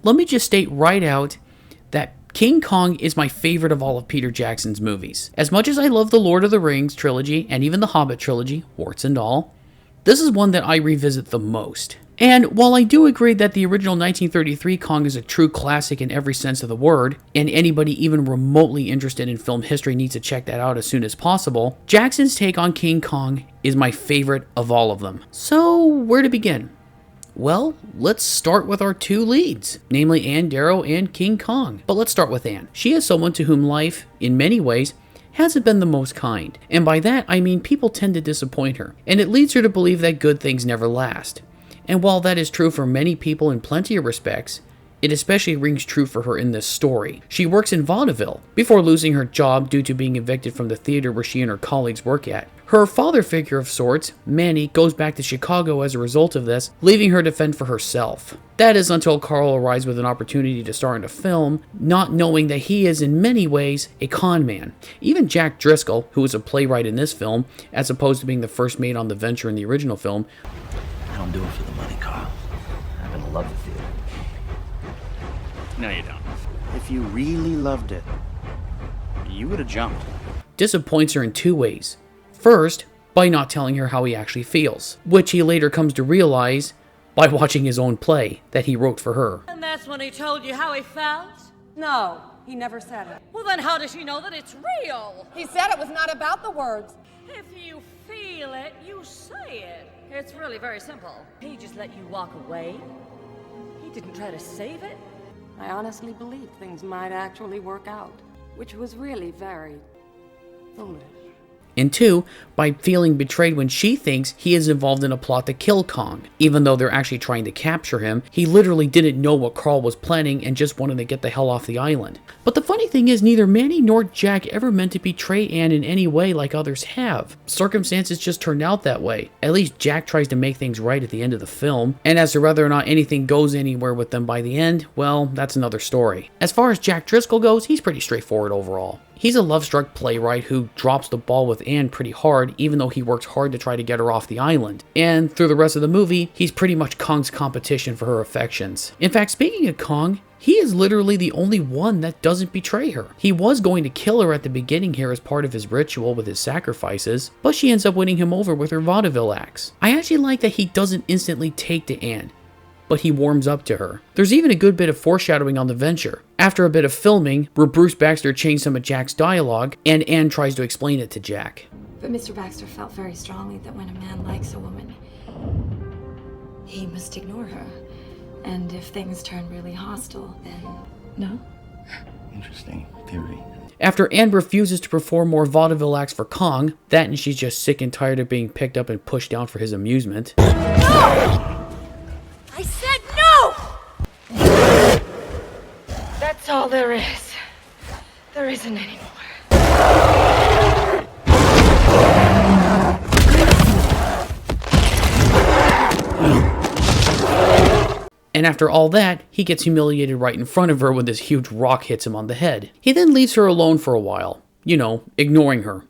Let me just state right out that King Kong is my favorite of all of Peter Jackson's movies. As much as I love the Lord of the Rings trilogy and even the Hobbit trilogy, warts and all, this is one that I revisit the most. And while I do agree that the original 1933 Kong is a true classic in every sense of the word, and anybody even remotely interested in film history needs to check that out as soon as possible, Jackson's take on King Kong is my favorite of all of them. So, where to begin? Well, let's start with our two leads, namely Ann Darrow and King Kong. But let's start with Ann. She is someone to whom life, in many ways, hasn't been the most kind. And by that, I mean people tend to disappoint her, and it leads her to believe that good things never last. And while that is true for many people in plenty of respects, it especially rings true for her in this story. She works in vaudeville before losing her job due to being evicted from the theater where she and her colleagues work at. Her father figure of sorts, Manny, goes back to Chicago as a result of this, leaving her to fend for herself. That is until Carl arrives with an opportunity to star in a film, not knowing that he is in many ways a con man. Even Jack Driscoll, who is a playwright in this film, as opposed to being the first mate on the venture in the original film. I don't do it for the money, Carl. I happen to love the theater. No, you don't. If you really loved it, you would have jumped. Disappoints her in two ways. First, by not telling her how he actually feels, which he later comes to realize by watching his own play that he wrote for her. And that's when he told you how he felt? No, he never said it. Well, then how does she know that it's real? He said it was not about the words. If you feel it, you say it. It's really very simple. He just let you walk away. He didn't try to save it. I honestly believed things might actually work out, which was really very foolish. And two, by feeling betrayed when she thinks he is involved in a plot to kill Kong. Even though they're actually trying to capture him, he literally didn't know what Carl was planning and just wanted to get the hell off the island. But the funny thing is, neither Manny nor Jack ever meant to betray Ann in any way like others have. Circumstances just turned out that way. At least Jack tries to make things right at the end of the film, and as to whether or not anything goes anywhere with them by the end, well, that's another story. As far as Jack Driscoll goes, he's pretty straightforward overall. He's a love-struck playwright who drops the ball with Ann pretty hard, even though he works hard to try to get her off the island. And through the rest of the movie, he's pretty much Kong's competition for her affections. In fact, speaking of Kong, he is literally the only one that doesn't betray her. He was going to kill her at the beginning here as part of his ritual with his sacrifices, but she ends up winning him over with her vaudeville acts. I actually like that he doesn't instantly take to Ann, but he warms up to her. There's even a good bit of foreshadowing on the venture. After a bit of filming, where Bruce Baxter changed some of Jack's dialogue, and Ann tries to explain it to Jack. But Mr. Baxter felt very strongly that when a man likes a woman, he must ignore her. And if things turn really hostile, then no? Interesting theory. After Ann refuses to perform more vaudeville acts for Kong, that and she's just sick and tired of being picked up and pushed down for his amusement. No! I said no! That's all there is. There isn't any more. And after all that, he gets humiliated right in front of her when this huge rock hits him on the head. He then leaves her alone for a while, you know, ignoring her,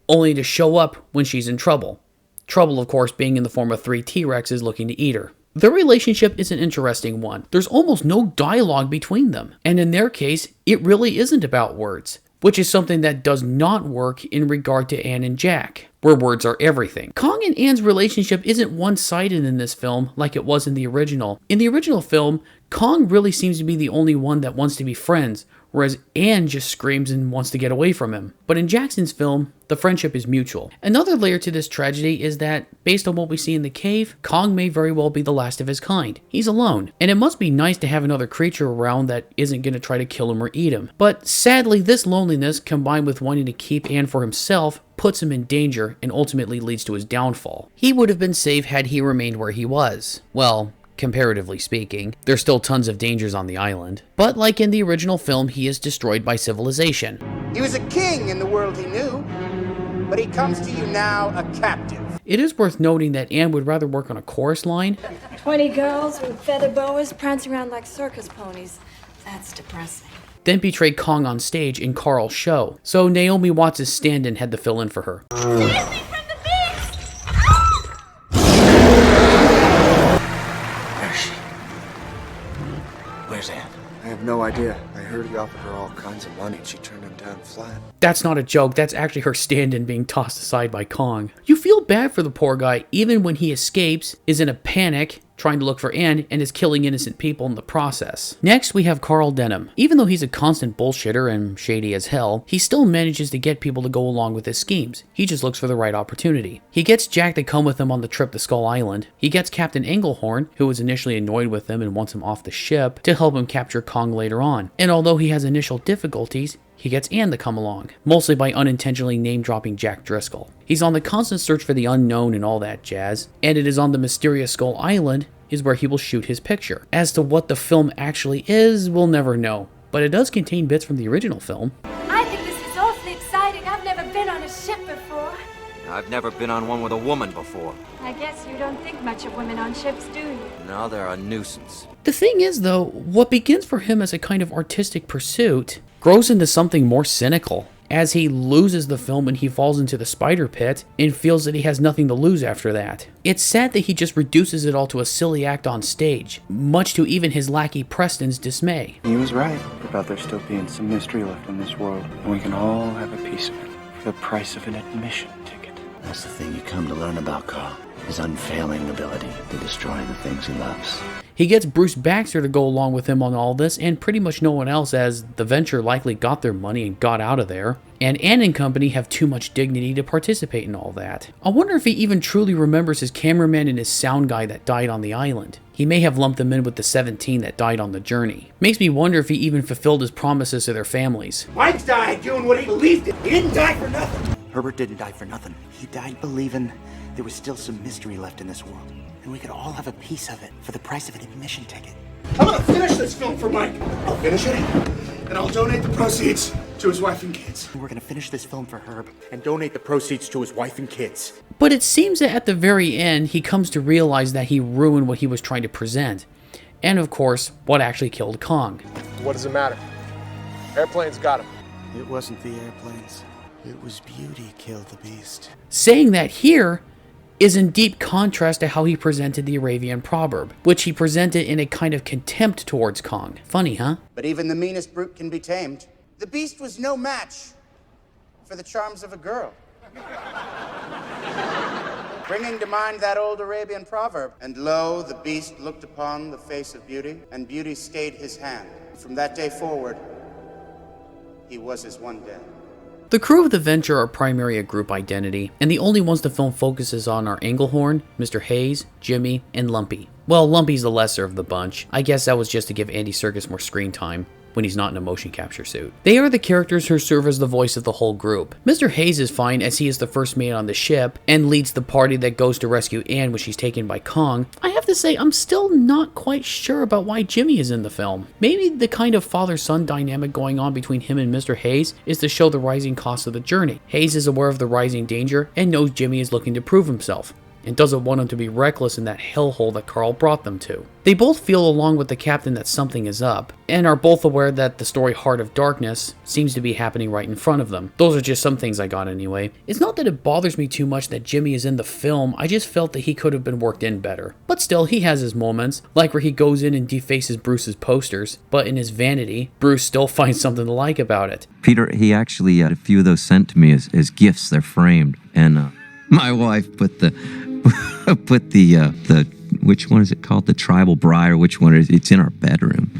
only to show up when she's in trouble. Trouble, of course, being in the form of 3 T-Rexes looking to eat her. Their relationship is an interesting one. There's almost no dialogue between them, and in their case, it really isn't about words, which is something that does not work in regard to Ann and Jack, where words are everything. Kong and Ann's relationship isn't one-sided in this film like it was in the original. In the original film, Kong really seems to be the only one that wants to be friends, whereas Ann just screams and wants to get away from him. But in Jackson's film, the friendship is mutual. Another layer to this tragedy is that, based on what we see in the cave, Kong may very well be the last of his kind. He's alone, and it must be nice to have another creature around that isn't going to try to kill him or eat him. But sadly, this loneliness, combined with wanting to keep Ann for himself, puts him in danger and ultimately leads to his downfall. He would have been safe had he remained where he was. Well, comparatively speaking, there's still tons of dangers on the island. But like in the original film, he is destroyed by civilization. He was a king in the world he knew, but he comes to you now a captive. It is worth noting that Ann would rather work on a chorus line 20 girls with feather boas prancing around like circus ponies. That's depressing. than betray Kong on stage in Carl's show. So Naomi Watts' stand-in had to fill in for her. Where is she? Where's Ann? I have no idea. I heard he offered her all kinds of money and she turned him down flat. That's not a joke, that's actually her stand-in being tossed aside by Kong. You feel bad for the poor guy even when he escapes, is in a panic, trying to look for Anne, and is killing innocent people in the process. Next, we have Carl Denham. Even though he's a constant bullshitter and shady as hell, he still manages to get people to go along with his schemes. He just looks for the right opportunity. He gets Jack to come with him on the trip to Skull Island. He gets Captain Englehorn, who was initially annoyed with him and wants him off the ship, to help him capture Kong later on. And although he has initial difficulties, he gets Anne to come along, mostly by unintentionally name-dropping Jack Driscoll. He's on the constant search for the unknown and all that jazz, and it is on the mysterious Skull Island is where he will shoot his picture. As to what the film actually is, we'll never know, but it does contain bits from the original film. I think this is awfully exciting. I've never been on a ship before. I've never been on one with a woman before. I guess you don't think much of women on ships, do you? No, they're a nuisance. The thing is, though, what begins for him as a kind of artistic pursuit grows into something more cynical, as he loses the film and he falls into the spider pit and feels that he has nothing to lose after that. It's sad that he just reduces it all to a silly act on stage, much to even his lackey Preston's dismay. He was right about there still being some mystery left in this world, and we can all have a piece of it for the price of an admission ticket. That's the thing you come to learn about Carl. His unfailing ability to destroy the things he loves. He gets Bruce Baxter to go along with him on all this, and pretty much no one else, as the venture likely got their money and got out of there. And Ann and company have too much dignity to participate in all that. I wonder if he even truly remembers his cameraman and his sound guy that died on the island. He may have lumped them in with the 17 that died on the journey. Makes me wonder if he even fulfilled his promises to their families. Mike died doing what he believed in. He didn't die for nothing. Herbert didn't die for nothing. He died believing there was still some mystery left in this world, and we could all have a piece of it for the price of an admission ticket. I'm gonna finish this film for Mike. I'll finish it, and I'll donate the proceeds to his wife and kids. We're gonna finish this film for Herb and donate the proceeds to his wife and kids. But it seems that at the very end, he comes to realize that he ruined what he was trying to present. And of course, what actually killed Kong. What does it matter? Airplanes got him. It wasn't the airplanes. It was beauty killed the beast. Saying that here is in deep contrast to how he presented the Arabian proverb, which he presented in a kind of contempt towards Kong. Funny, huh? But even the meanest brute can be tamed. The beast was no match for the charms of a girl. Bringing to mind that old Arabian proverb, and lo, the beast looked upon the face of beauty, and beauty stayed his hand. From that day forward, he was his one day. The crew of the Venture are primarily a group identity, and the only ones the film focuses on are Englehorn, Mr. Hayes, Jimmy, and Lumpy. Well, Lumpy's the lesser of the bunch. I guess that was just to give Andy Serkis more screen time when he's not in a motion capture suit. They are the characters who serve as the voice of the whole group. Mr. Hayes is fine as he is the first mate on the ship and leads the party that goes to rescue Anne when she's taken by Kong. I have to say, I'm still not quite sure about why Jimmy is in the film. Maybe the kind of father-son dynamic going on between him and Mr. Hayes is to show the rising cost of the journey. Hayes is aware of the rising danger and knows Jimmy is looking to prove himself, and doesn't want him to be reckless in that hellhole that Carl brought them to. They both feel along with the captain that something is up, and are both aware that the story Heart of Darkness seems to be happening right in front of them. Those are just some things I got anyway. It's not that it bothers me too much that Jimmy is in the film, I just felt that he could have been worked in better. But still, he has his moments, like where he goes in and defaces Bruce's posters, but in his vanity, Bruce still finds something to like about it. Peter, he actually had a few of those sent to me as gifts. They're framed, and my wife put the which one is it called? The tribal bride, or which one is it? It's in our bedroom.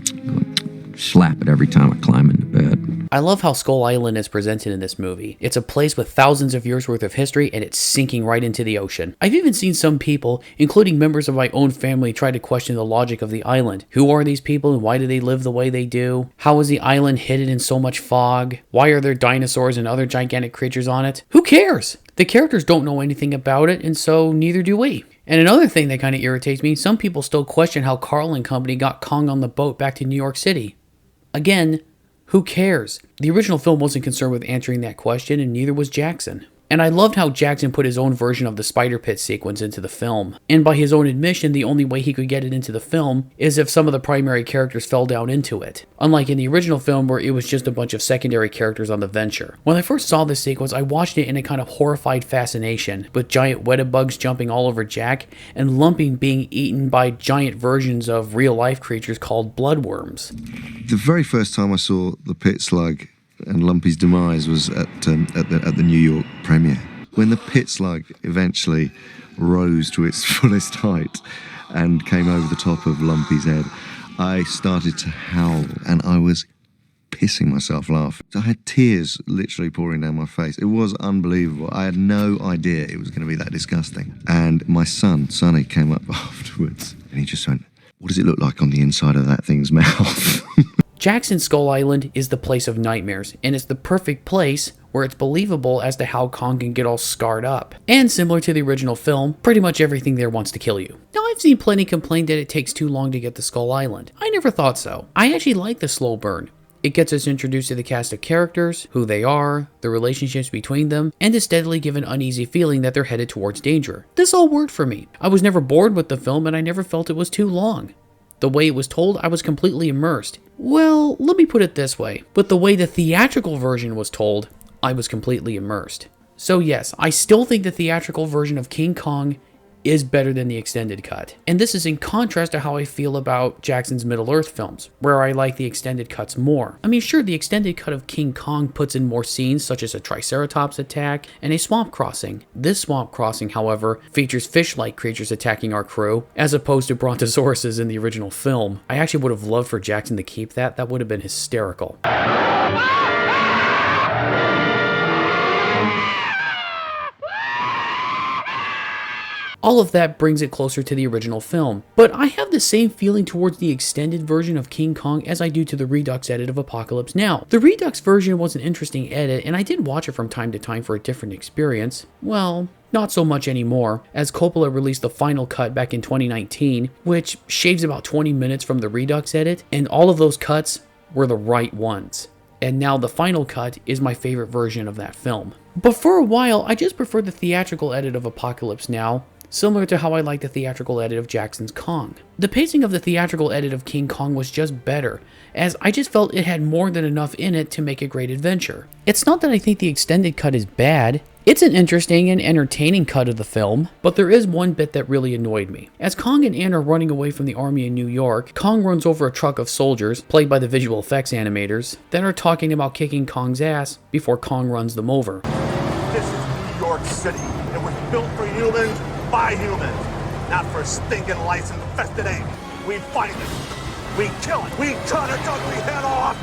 Slap it every time I climb into bed. I love how Skull Island is presented in this movie. It's a place with thousands of years worth of history, and it's sinking right into the ocean. I've even seen some people, including members of my own family, try to question the logic of the island. Who are these people and why do they live the way they do? How is the island hidden in so much fog? Why are there dinosaurs and other gigantic creatures on it? Who cares? The characters don't know anything about it, and so neither do we. And another thing that kind of irritates me, some people still question how Carl and company got Kong on the boat back to New York City. Again, who cares? The original film wasn't concerned with answering that question, and neither was Jackson. And I loved how Jackson put his own version of the spider pit sequence into the film. And by his own admission, the only way he could get it into the film is if some of the primary characters fell down into it. Unlike in the original film where it was just a bunch of secondary characters on the venture. When I first saw this sequence, I watched it in a kind of horrified fascination, with giant weather bugs jumping all over Jack and Lumpy being eaten by giant versions of real-life creatures called bloodworms. The very first time I saw the pit slug and Lumpy's demise was at the New York premiere. When the pit slug eventually rose to its fullest height and came over the top of Lumpy's head, I started to howl and I was pissing myself laughing. I had tears literally pouring down my face. It was unbelievable. I had no idea it was going to be that disgusting. And my son, Sonny, came up afterwards and he just went, "What does it look like on the inside of that thing's mouth?" Jackson's Skull Island is the place of nightmares, and it's the perfect place where it's believable as to how Kong can get all scarred up. And similar to the original film, pretty much everything there wants to kill you. Now, I've seen plenty complain that it takes too long to get to Skull Island. I never thought so. I actually like the slow burn. It gets us introduced to the cast of characters, who they are, the relationships between them, and to steadily give an uneasy feeling that they're headed towards danger. This all worked for me. I was never bored with the film, and I never felt it was too long. The way it was told, I was completely immersed. Well, let me put it this way. But the way the theatrical version was told, I was completely immersed. So yes, I still think the theatrical version of King Kong is better than the extended cut. And this is in contrast to how I feel about Jackson's Middle-earth films, where I like the extended cuts more. I mean, sure, the extended cut of King Kong puts in more scenes such as a Triceratops attack and a swamp crossing. This swamp crossing, however, features fish-like creatures attacking our crew, as opposed to brontosauruses in the original film. I actually would have loved for Jackson to keep that. That would have been hysterical. All of that brings it closer to the original film, but I have the same feeling towards the extended version of King Kong as I do to the Redux edit of Apocalypse Now. The Redux version was an interesting edit, and I did watch it from time to time for a different experience. Well, not so much anymore, as Coppola released the final cut back in 2019, which shaves about 20 minutes from the Redux edit, and all of those cuts were the right ones. And now the final cut is my favorite version of that film. But for a while, I just preferred the theatrical edit of Apocalypse Now, similar to how I like the theatrical edit of Jackson's Kong. The pacing of the theatrical edit of King Kong was just better, as I just felt it had more than enough in it to make a great adventure. It's not that I think the extended cut is bad. It's an interesting and entertaining cut of the film, but there is one bit that really annoyed me. As Kong and Ann are running away from the army in New York, Kong runs over a truck of soldiers, played by the visual effects animators, that are talking about kicking Kong's ass before Kong runs them over. This is New York City. It was built for humans, by humans, not for stinking lice-infested ape. We fight it, we kill it, we cut its ugly head off,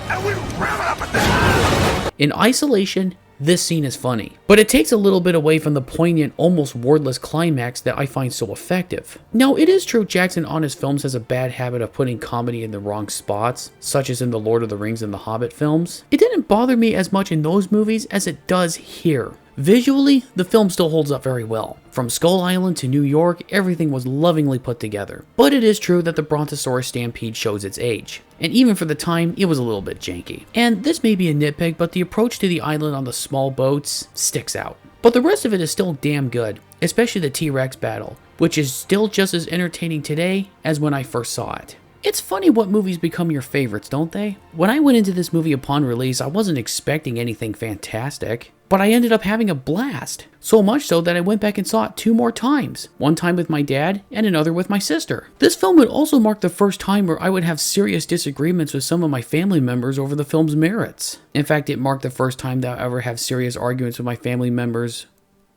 and we ram it up at the head! In isolation, this scene is funny, but it takes a little bit away from the poignant, almost wordless climax that I find so effective. Now, it is true Jackson on his films has a bad habit of putting comedy in the wrong spots, such as in the Lord of the Rings and the Hobbit films. It didn't bother me as much in those movies as it does here. Visually, the film still holds up very well. From Skull Island to New York, everything was lovingly put together. But it is true that the Brontosaurus stampede shows its age. And even for the time, it was a little bit janky. And this may be a nitpick, but the approach to the island on the small boats sticks out. But the rest of it is still damn good, especially the T-Rex battle, which is still just as entertaining today as when I first saw it. It's funny what movies become your favorites, don't they? When I went into this movie upon release, I wasn't expecting anything fantastic, but I ended up having a blast. So much so that I went back and saw it 2 more times. One time with my dad and another with my sister. This film would also mark the first time where I would have serious disagreements with some of my family members over the film's merits. In fact, it marked the first time that I ever have serious arguments with my family members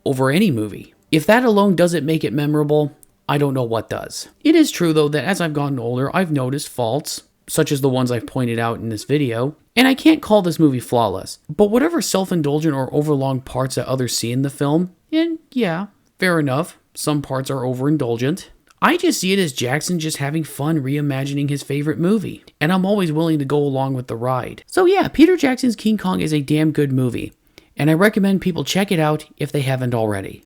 over any movie. If that alone doesn't make it memorable, I don't know what does. It is true though that as I've gotten older, I've noticed faults, such as the ones I've pointed out in this video, and I can't call this movie flawless, but whatever self-indulgent or overlong parts that others see in the film, and yeah, fair enough, some parts are overindulgent, I just see it as Jackson just having fun reimagining his favorite movie, and I'm always willing to go along with the ride. So yeah, Peter Jackson's King Kong is a damn good movie, and I recommend people check it out if they haven't already.